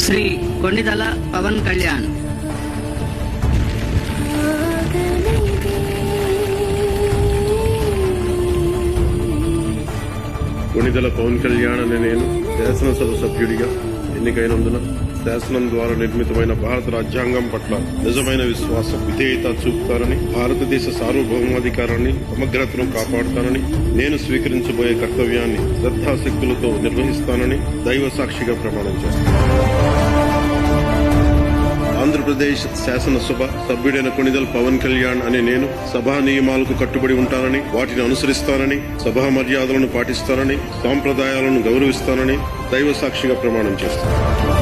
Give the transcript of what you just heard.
శ్రీ కొణిదల పవన్ కళ్యాణ్. కొణిదల పవన్ కళ్యాణ్ అనే నేను శాసనసభ సభ్యుడిగా ఎన్నికైనందున శాసనం ద్వారా నిర్మితమైన భారత రాజ్యాంగం పట్ల నిజమైన విశ్వాసం, విధేయత చూపుతారని, భారతదేశ సార్వభౌమాధికారాన్ని, సమగ్రతను కాపాడుతానని, నేను స్వీకరించబోయే కర్తవ్యాన్ని శ్రద్ధాశక్తులతో నిర్వహిస్తానని దైవ సాక్షిగా ప్రమాణం చేస్తాను. ఆంధ్రప్రదేశ్ శాసనసభ సభ్యుడైన కొణిదల పవన్ కళ్యాణ్ అనే నేను సభా నియమాలకు కట్టుబడి ఉంటానని, వాటిని అనుసరిస్తానని, సభా మర్యాదలను పాటిస్తానని, సాంప్రదాయాలను గౌరవిస్తానని దైవ సాక్షిగా ప్రమాణం చేస్తాను.